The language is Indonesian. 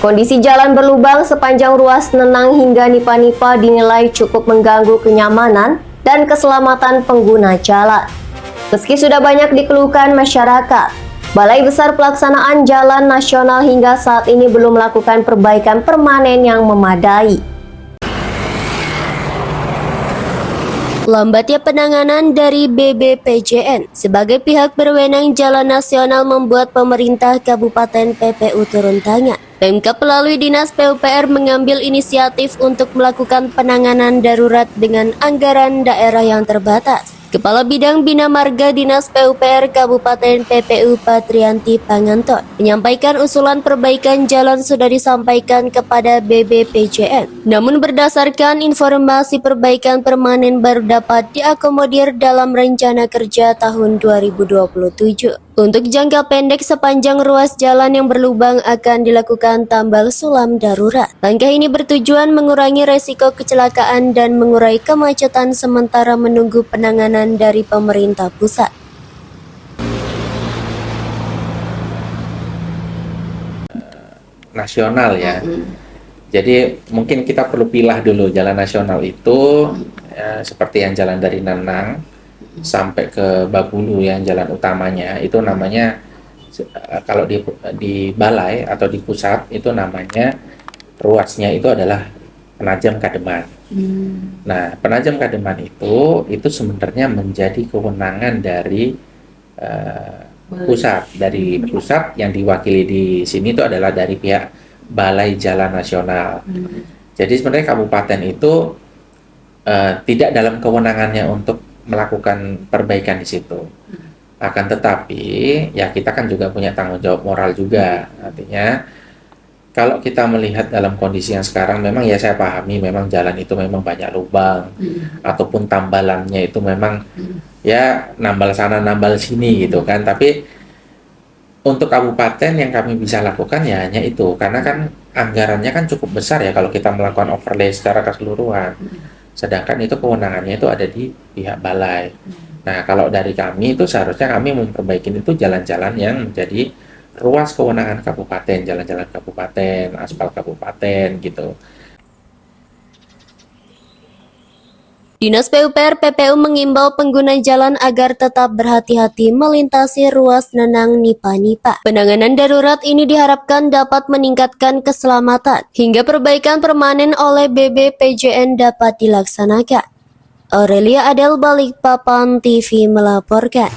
Kondisi jalan berlubang sepanjang ruas Nenang hingga Nipa-Nipa dinilai cukup mengganggu kenyamanan dan keselamatan pengguna jalan. Meski sudah banyak dikeluhkan masyarakat, Balai Besar Pelaksanaan Jalan Nasional hingga saat ini belum melakukan perbaikan permanen yang memadai. Lambatnya penanganan dari BBPJN sebagai pihak berwenang Jalan Nasional membuat pemerintah Kabupaten PPU turun tangan. Pemkab melalui Dinas PUPR mengambil inisiatif untuk melakukan penanganan darurat dengan anggaran daerah yang terbatas. Kepala Bidang Bina Marga Dinas PUPR Kabupaten PPU Patrianti Panganton menyampaikan usulan perbaikan jalan sudah disampaikan kepada BBPJN. Namun berdasarkan informasi perbaikan permanen baru dapat diakomodir dalam rencana kerja tahun 2027. Untuk jangka pendek sepanjang ruas jalan yang berlubang akan dilakukan tambal sulam darurat. Langkah ini bertujuan mengurangi resiko kecelakaan dan mengurai kemacetan sementara menunggu penanganan dari pemerintah pusat. Nasional ya. Jadi mungkin kita perlu pilah dulu jalan nasional itu seperti yang jalan dari Nenang sampai ke Babulu yang jalan utamanya itu namanya kalau di balai atau di pusat itu namanya ruasnya itu adalah Penajam Kademan. Nah, Penajam Kademan itu sebenarnya menjadi kewenangan dari pusat. Dari pusat yang diwakili di sini itu adalah dari pihak Balai Jalan Nasional. Jadi sebenarnya kabupaten itu tidak dalam kewenangannya untuk melakukan perbaikan di situ. Akan tetapi ya kita kan juga punya tanggung jawab moral juga. Artinya kalau kita melihat dalam kondisi yang sekarang memang ya saya pahami memang jalan itu memang banyak lubang ataupun tambalannya itu memang ya nambal sana nambal sini gitu kan. Tapi untuk kabupaten yang kami bisa lakukan ya hanya itu karena kan anggarannya kan cukup besar ya kalau kita melakukan overlay secara keseluruhan. Sedangkan itu kewenangannya itu ada di pihak balai. Nah, kalau dari kami itu seharusnya kami memperbaiki itu jalan-jalan yang menjadi ruas kewenangan kabupaten, jalan-jalan kabupaten, aspal kabupaten gitu. Dinas PUPR PPU mengimbau pengguna jalan agar tetap berhati-hati melintasi ruas Nenang Nipa-Nipa. Penanganan darurat ini diharapkan dapat meningkatkan keselamatan hingga perbaikan permanen oleh BBPJN dapat dilaksanakan. Aurelia Adel, Balikpapan TV melaporkan.